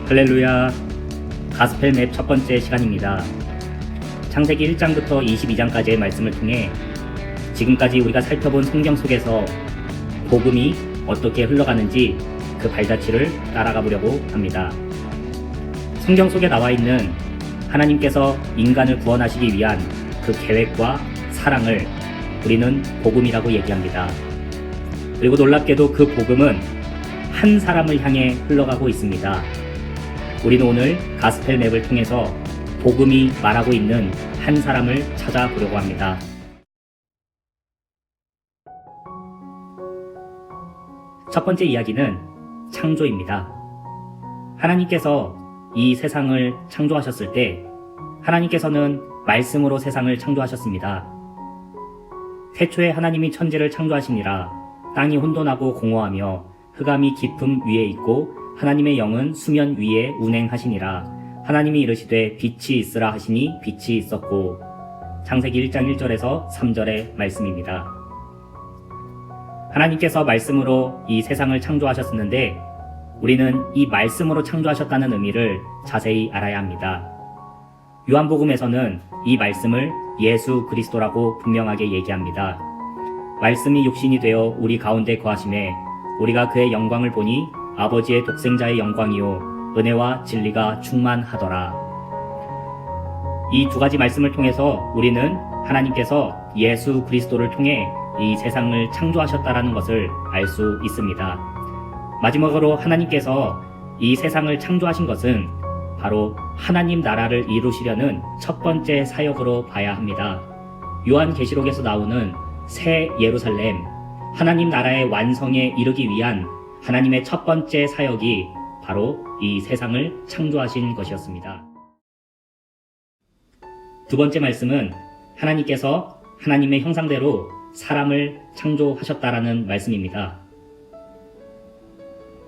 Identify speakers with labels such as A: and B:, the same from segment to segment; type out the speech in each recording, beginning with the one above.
A: 할렐루야. 가스펠 맵 첫 번째 시간입니다. 창세기 1장부터 22장까지의 말씀을 통해 지금까지 우리가 살펴본 성경 속에서 복음이 어떻게 흘러가는지 그 발자취를 따라가 보려고 합니다. 성경 속에 나와 있는 하나님께서 인간을 구원하시기 위한 그 계획과 사랑을 우리는 복음이라고 얘기합니다. 그리고 놀랍게도 그 복음은 한 사람을 향해 흘러가고 있습니다. 우리는 오늘 가스펠 맵을 통해서 복음이 말하고 있는 한 사람을 찾아보려고 합니다. 첫 번째 이야기는 창조입니다. 하나님께서 이 세상을 창조하셨을 때 하나님께서는 말씀으로 세상을 창조하셨습니다. 태초에 하나님이 천지를 창조하시니라. 땅이 혼돈하고 공허하며 흑암이 깊음 위에 있고 하나님의 영은 수면 위에 운행하시니라. 하나님이 이르시되 빛이 있으라 하시니 빛이 있었고. 창세기 1장 1절에서 3절의 말씀입니다. 하나님께서 말씀으로 이 세상을 창조하셨었는데 우리는 이 말씀으로 창조하셨다는 의미를 자세히 알아야 합니다. 요한복음에서는 이 말씀을 예수 그리스도라고 분명하게 얘기합니다. 말씀이 육신이 되어 우리 가운데 거하심에 우리가 그의 영광을 보니 아버지의 독생자의 영광이요 은혜와 진리가 충만하더라. 이 두 가지 말씀을 통해서 우리는 하나님께서 예수 그리스도를 통해 이 세상을 창조하셨다라는 것을 알 수 있습니다. 마지막으로 하나님께서 이 세상을 창조하신 것은 바로 하나님 나라를 이루시려는 첫 번째 사역으로 봐야 합니다. 요한계시록에서 나오는 새 예루살렘, 하나님 나라의 완성에 이르기 위한 하나님의 첫 번째 사역이 바로 이 세상을 창조하신 것이었습니다. 두 번째 말씀은 하나님께서 하나님의 형상대로 사람을 창조하셨다라는 말씀입니다.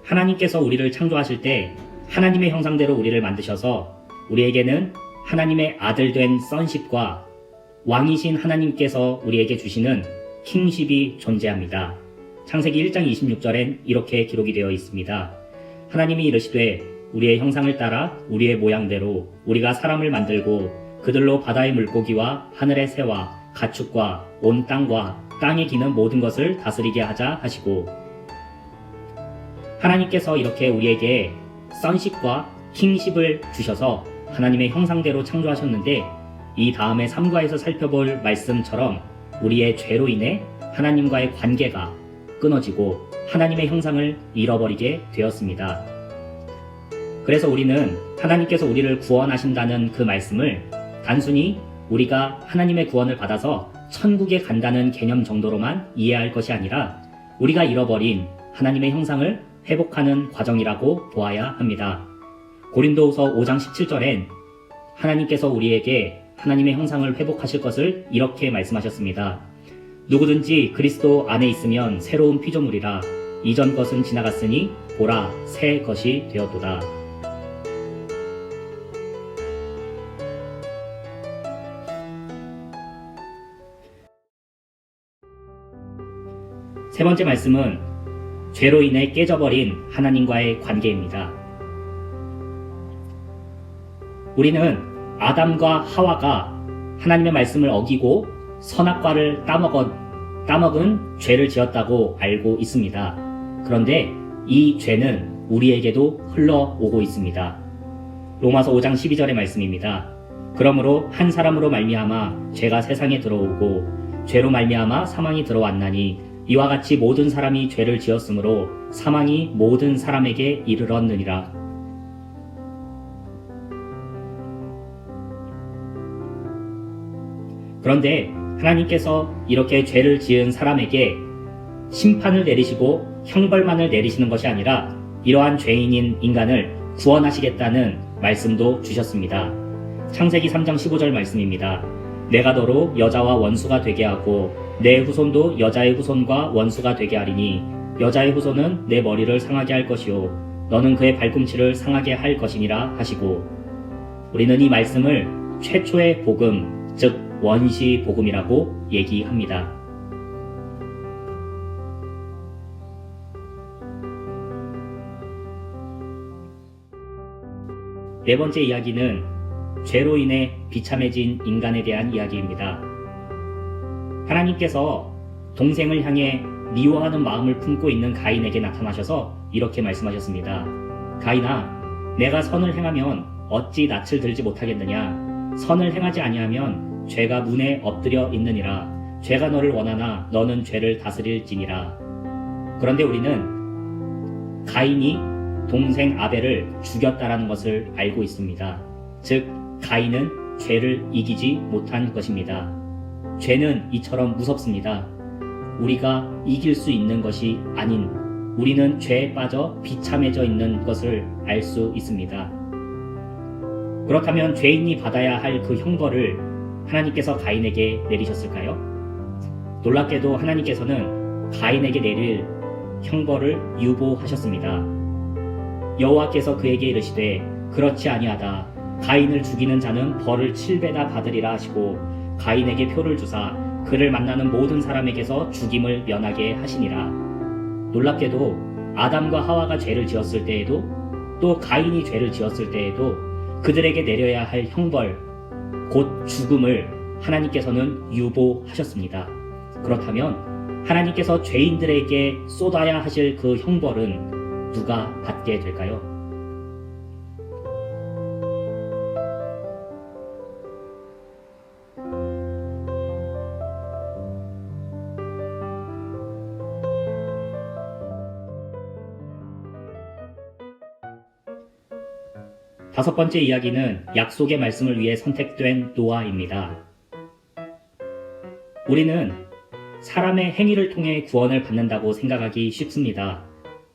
A: 하나님께서 우리를 창조하실 때 하나님의 형상대로 우리를 만드셔서 우리에게는 하나님의 아들 된 sonship과 왕이신 하나님께서 우리에게 주시는 kingship이 존재합니다. 창세기 1장 26절엔 이렇게 기록이 되어 있습니다. 하나님이 이르시되 우리의 형상을 따라 우리의 모양대로 우리가 사람을 만들고 그들로 바다의 물고기와 하늘의 새와 가축과 온 땅과 땅에 기는 모든 것을 다스리게 하자 하시고. 하나님께서 이렇게 우리에게 sonship과 kingship을 주셔서 하나님의 형상대로 창조하셨는데 이 다음에 3과에서 살펴볼 말씀처럼 우리의 죄로 인해 하나님과의 관계가 끊어지고 하나님의 형상을 잃어버리게 되었습니다. 그래서 우리는 하나님께서 우리를 구원하신다는 그 말씀을 단순히 우리가 하나님의 구원을 받아서 천국에 간다는 개념 정도로만 이해할 것이 아니라 우리가 잃어버린 하나님의 형상을 회복하는 과정이라고 보아야 합니다. 고린도후서 5장 17절엔 하나님께서 우리에게 하나님의 형상을 회복하실 것을 이렇게 말씀하셨습니다. 누구든지 그리스도 안에 있으면 새로운 피조물이라. 이전 것은 지나갔으니 보라 새 것이 되었도다. 세 번째 말씀은 죄로 인해 깨져버린 하나님과의 관계입니다. 우리는 아담과 하와가 하나님의 말씀을 어기고 선악과를 따먹은 죄를 지었다고 알고 있습니다. 그런데 이 죄는 우리에게도 흘러오고 있습니다. 로마서 5장 12절의 말씀입니다. 그러므로 한 사람으로 말미암아 죄가 세상에 들어오고 죄로 말미암아 사망이 들어왔나니 이와 같이 모든 사람이 죄를 지었으므로 사망이 모든 사람에게 이르렀느니라. 그런데 하나님께서 이렇게 죄를 지은 사람에게 심판을 내리시고 형벌만을 내리시는 것이 아니라 이러한 죄인인 인간을 구원하시겠다는 말씀도 주셨습니다. 창세기 3장 15절 말씀입니다. 내가 너로 여자와 원수가 되게 하고 내 후손도 여자의 후손과 원수가 되게 하리니 여자의 후손은 내 머리를 상하게 할 것이요 너는 그의 발꿈치를 상하게 할 것이니라 하시고. 우리는 이 말씀을 최초의 복음, 즉 원시 복음이라고 얘기합니다. 네 번째 이야기는 죄로 인해 비참해진 인간에 대한 이야기입니다. 하나님께서 동생을 향해 미워하는 마음을 품고 있는 가인에게 나타나셔서 이렇게 말씀하셨습니다. 가인아, 내가 선을 행하면 어찌 낯을 들지 못하겠느냐? 선을 행하지 아니하면 죄가 문에 엎드려 있느니라. 죄가 너를 원하나 너는 죄를 다스릴지니라. 그런데 우리는 가인이 동생 아벨을 죽였다라는 것을 알고 있습니다. 즉, 가인은 죄를 이기지 못한 것입니다. 죄는 이처럼 무섭습니다. 우리가 이길 수 있는 것이 아닌 우리는 죄에 빠져 비참해져 있는 것을 알 수 있습니다. 그렇다면 죄인이 받아야 할 그 형벌을 하나님께서 가인에게 내리셨을까요? 놀랍게도 하나님께서는 가인에게 내릴 형벌을 유보하셨습니다. 여호와께서 그에게 이르시되 그렇지 아니하다. 가인을 죽이는 자는 벌을 7배나 받으리라 하시고 가인에게 표를 주사 그를 만나는 모든 사람에게서 죽임을 면하게 하시니라. 놀랍게도 아담과 하와가 죄를 지었을 때에도 또 가인이 죄를 지었을 때에도 그들에게 내려야 할 형벌, 곧 죽음을 하나님께서는 유보하셨습니다. 그렇다면 하나님께서 죄인들에게 쏟아야 하실 그 형벌은 누가 받게 될까요? 다섯 번째 이야기는 약속의 말씀을 위해 선택된 노아입니다. 우리는 사람의 행위를 통해 구원을 받는다고 생각하기 쉽습니다.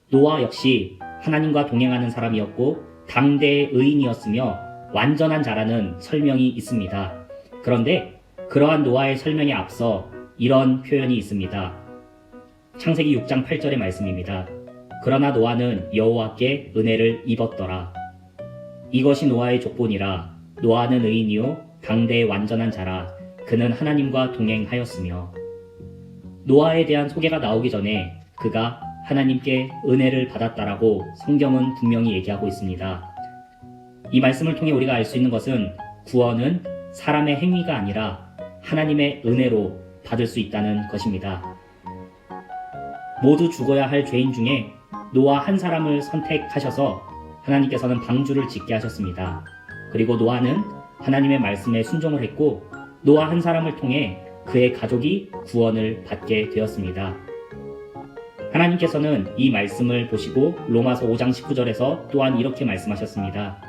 A: 노아 역시 하나님과 동행하는 사람이었고 당대의 의인이었으며 완전한 자라는 설명이 있습니다. 그런데 그러한 노아의 설명에 앞서 이런 표현이 있습니다. 창세기 6장 8절의 말씀입니다. 그러나 노아는 여호와께 은혜를 입었더라. 이것이 노아의 족본이라. 노아는 의인이요 당대의 완전한 자라. 그는 하나님과 동행하였으며. 노아에 대한 소개가 나오기 전에 그가 하나님께 은혜를 받았다라고 성경은 분명히 얘기하고 있습니다. 이 말씀을 통해 우리가 알 수 있는 것은 구원은 사람의 행위가 아니라 하나님의 은혜로 받을 수 있다는 것입니다. 모두 죽어야 할 죄인 중에 노아 한 사람을 선택하셔서 하나님께서는 방주를 짓게 하셨습니다. 그리고 노아는 하나님의 말씀에 순종을 했고 노아 한 사람을 통해 그의 가족이 구원을 받게 되었습니다. 하나님께서는 이 말씀을 보시고 로마서 5장 19절에서 또한 이렇게 말씀하셨습니다.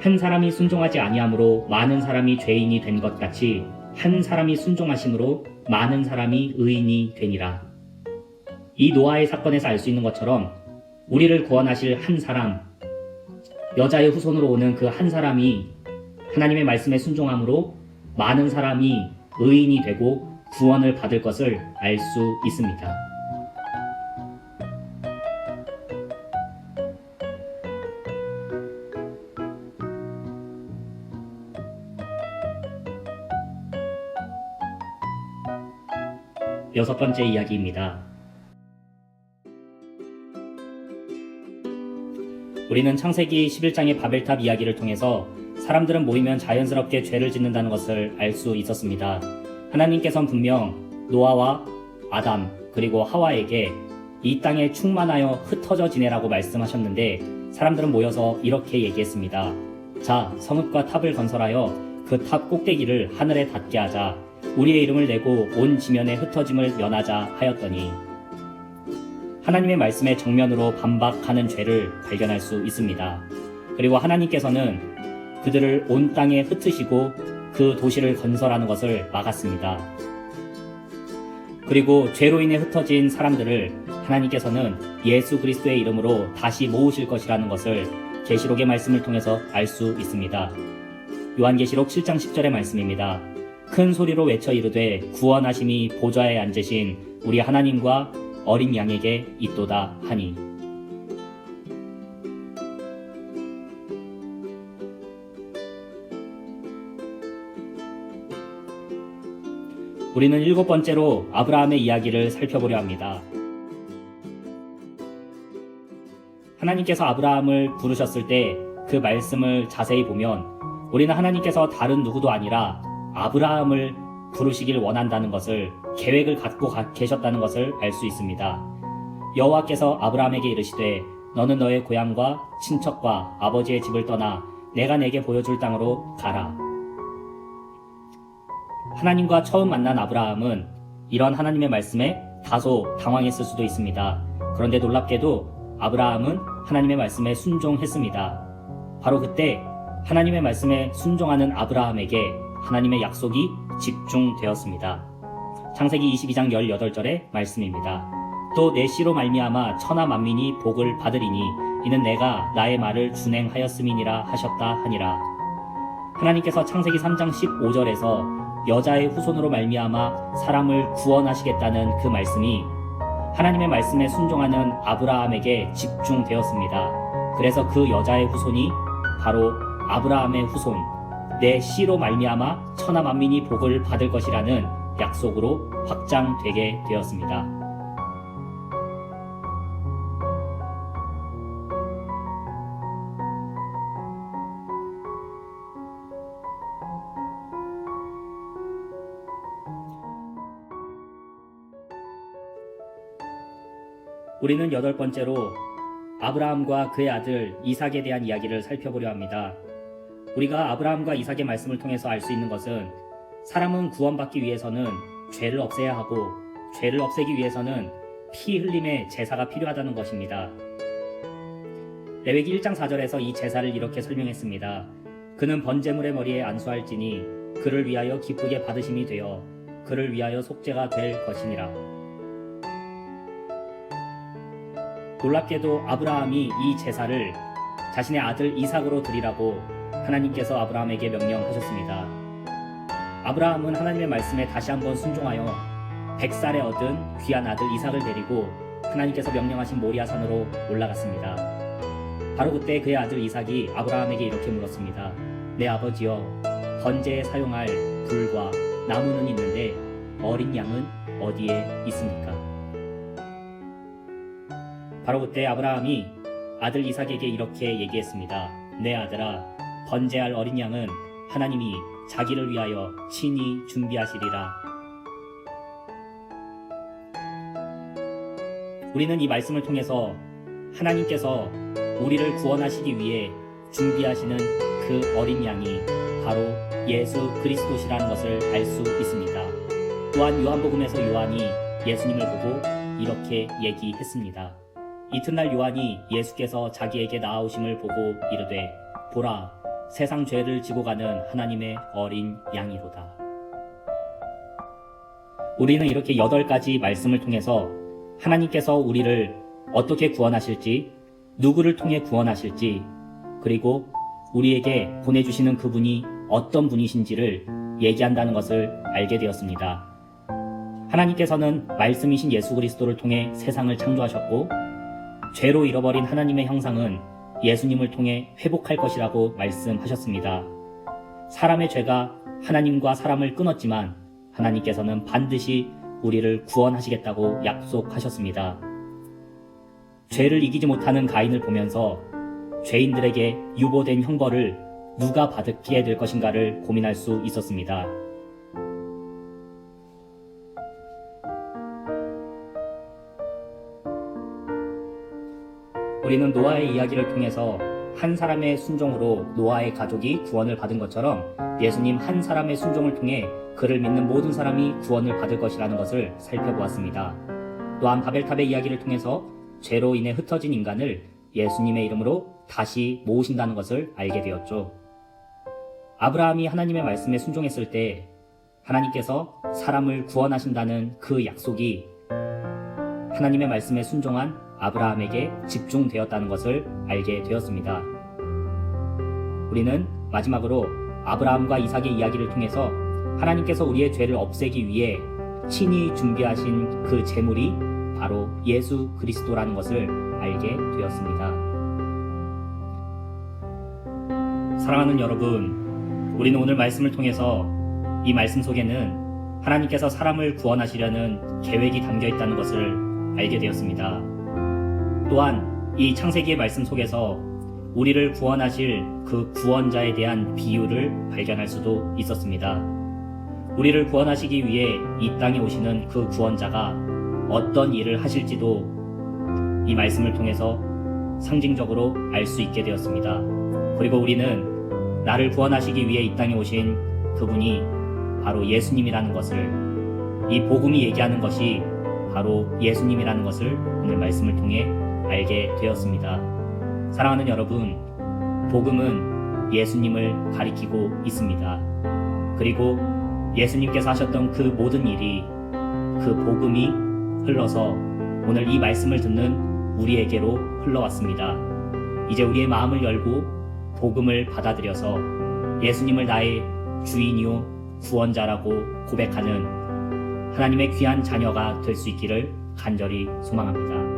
A: 한 사람이 순종하지 아니함으로 많은 사람이 죄인이 된 것 같이 한 사람이 순종하심으로 많은 사람이 의인이 되니라. 이 노아의 사건에서 알 수 있는 것처럼 우리를 구원하실 한 사람, 여자의 후손으로 오는 그 한 사람이 하나님의 말씀에 순종함으로 많은 사람이 의인이 되고 구원을 받을 것을 알 수 있습니다. 여섯 번째 이야기입니다. 우리는 창세기 11장의 바벨탑 이야기를 통해서 사람들은 모이면 자연스럽게 죄를 짓는다는 것을 알 수 있었습니다. 하나님께서는 분명 노아와 아담 그리고 하와에게 이 땅에 충만하여 흩어져 지내라고 말씀하셨는데 사람들은 모여서 이렇게 얘기했습니다. 자, 성읍과 탑을 건설하여 그 탑 꼭대기를 하늘에 닿게 하자. 우리의 이름을 내고 온 지면에 흩어짐을 면하자 하였더니 하나님의 말씀에 정면으로 반박하는 죄를 발견할 수 있습니다. 그리고 하나님께서는 그들을 온 땅에 흩으시고 그 도시를 건설하는 것을 막았습니다. 그리고 죄로 인해 흩어진 사람들을 하나님께서는 예수 그리스도의 이름으로 다시 모으실 것이라는 것을 계시록의 말씀을 통해서 알 수 있습니다. 요한계시록 7장 10절의 말씀입니다. 큰 소리로 외쳐 이르되 구원하심이 보좌에 앉으신 우리 하나님과 어린 양에게 있도다 하니. 우리는 일곱 번째로 아브라함의 이야기를 살펴보려 합니다. 하나님께서 아브라함을 부르셨을 때 그 말씀을 자세히 보면 우리는 하나님께서 다른 누구도 아니라 아브라함을 부르시길 원한다는 것을, 계획을 갖고 계셨다는 것을 알 수 있습니다. 여호와께서 아브라함에게 이르시되 너는 너의 고향과 친척과 아버지의 집을 떠나 내가 내게 보여줄 땅으로 가라. 하나님과 처음 만난 아브라함은 이런 하나님의 말씀에 다소 당황했을 수도 있습니다. 그런데 놀랍게도 아브라함은 하나님의 말씀에 순종했습니다. 바로 그때 하나님의 말씀에 순종하는 아브라함에게 하나님의 약속이 집중되었습니다. 창세기 22장 18절의 말씀입니다. 또 내 씨로 말미암아 천하 만민이 복을 받으리니 이는 내가 나의 말을 준행하였음이니라 하셨다 하니라. 하나님께서 창세기 3장 15절에서 여자의 후손으로 말미암아 사람을 구원하시겠다는 그 말씀이 하나님의 말씀에 순종하는 아브라함에게 집중되었습니다. 그래서 그 여자의 후손이 바로 아브라함의 후손, 내 씨로 말미암아 천하 만민이 복을 받을 것이라는 약속으로 확장되게 되었습니다. 우리는 8번째로 아브라함과 그의 아들 이삭에 대한 이야기를 살펴보려 합니다. 우리가 아브라함과 이삭의 말씀을 통해서 알 수 있는 것은 사람은 구원받기 위해서는 죄를 없애야 하고 죄를 없애기 위해서는 피 흘림의 제사가 필요하다는 것입니다. 레위기 1장 4절에서 이 제사를 이렇게 설명했습니다. 그는 번제물의 머리에 안수할지니 그를 위하여 기쁘게 받으심이 되어 그를 위하여 속죄가 될 것이니라. 놀랍게도 아브라함이 이 제사를 자신의 아들 이삭으로 드리라고 하나님께서 아브라함에게 명령하셨습니다. 아브라함은 하나님의 말씀에 다시 한번 순종하여 100살에 얻은 귀한 아들 이삭을 데리고 하나님께서 명령하신 모리아산으로 올라갔습니다. 바로 그때 그의 아들 이삭이 아브라함에게 이렇게 물었습니다. 내 아버지여, 번제에 사용할 불과 나무는 있는데 어린 양은 어디에 있습니까? 바로 그때 아브라함이 아들 이삭에게 이렇게 얘기했습니다. 내 아들아, 번제할 어린 양은 하나님이 자기를 위하여 친히 준비하시리라. 우리는 이 말씀을 통해서 하나님께서 우리를 구원하시기 위해 준비하시는 그 어린 양이 바로 예수 그리스도시라는 것을 알 수 있습니다. 또한 요한복음에서 요한이 예수님을 보고 이렇게 얘기했습니다. 이튿날 요한이 예수께서 자기에게 나아오심을 보고 이르되 보라, 세상 죄를 지고 가는 하나님의 어린 양이로다. 우리는 이렇게 8가지 말씀을 통해서 하나님께서 우리를 어떻게 구원하실지, 누구를 통해 구원하실지, 그리고 우리에게 보내주시는 그분이 어떤 분이신지를 얘기한다는 것을 알게 되었습니다. 하나님께서는 말씀이신 예수 그리스도를 통해 세상을 창조하셨고 죄로 잃어버린 하나님의 형상은 예수님을 통해 회복할 것이라고 말씀하셨습니다. 사람의 죄가 하나님과 사람을 끊었지만 하나님께서는 반드시 우리를 구원하시겠다고 약속하셨습니다. 죄를 이기지 못하는 가인을 보면서 죄인들에게 유보된 형벌을 누가 받게 될 것인가를 고민할 수 있었습니다. 우리는 노아의 이야기를 통해서 한 사람의 순종으로 노아의 가족이 구원을 받은 것처럼 예수님 한 사람의 순종을 통해 그를 믿는 모든 사람이 구원을 받을 것이라는 것을 살펴보았습니다. 또한 바벨탑의 이야기를 통해서 죄로 인해 흩어진 인간을 예수님의 이름으로 다시 모으신다는 것을 알게 되었죠. 아브라함이 하나님의 말씀에 순종했을 때 하나님께서 사람을 구원하신다는 그 약속이 하나님의 말씀에 순종한 아브라함에게 집중되었다는 것을 알게 되었습니다. 우리는 마지막으로 아브라함과 이삭의 이야기를 통해서 하나님께서 우리의 죄를 없애기 위해 친히 준비하신 그 제물이 바로 예수 그리스도라는 것을 알게 되었습니다. 사랑하는 여러분, 우리는 오늘 말씀을 통해서 이 말씀 속에는 하나님께서 사람을 구원하시려는 계획이 담겨 있다는 것을 알게 되었습니다. 또한 이 창세기의 말씀 속에서 우리를 구원하실 그 구원자에 대한 비유를 발견할 수도 있었습니다. 우리를 구원하시기 위해 이 땅에 오시는 그 구원자가 어떤 일을 하실지도 이 말씀을 통해서 상징적으로 알 수 있게 되었습니다. 그리고 우리는 나를 구원하시기 위해 이 땅에 오신 그분이 바로 예수님이라는 것을, 이 복음이 얘기하는 것이 바로 예수님이라는 것을 오늘 말씀을 통해 알게 되었습니다. 사랑하는 여러분, 복음은 예수님을 가리키고 있습니다. 그리고 예수님께서 하셨던 그 모든 일이, 그 복음이 흘러서 오늘 이 말씀을 듣는 우리에게로 흘러왔습니다. 이제 우리의 마음을 열고 복음을 받아들여서 예수님을 나의 주인이요 구원자라고 고백하는 하나님의 귀한 자녀가 될 수 있기를 간절히 소망합니다.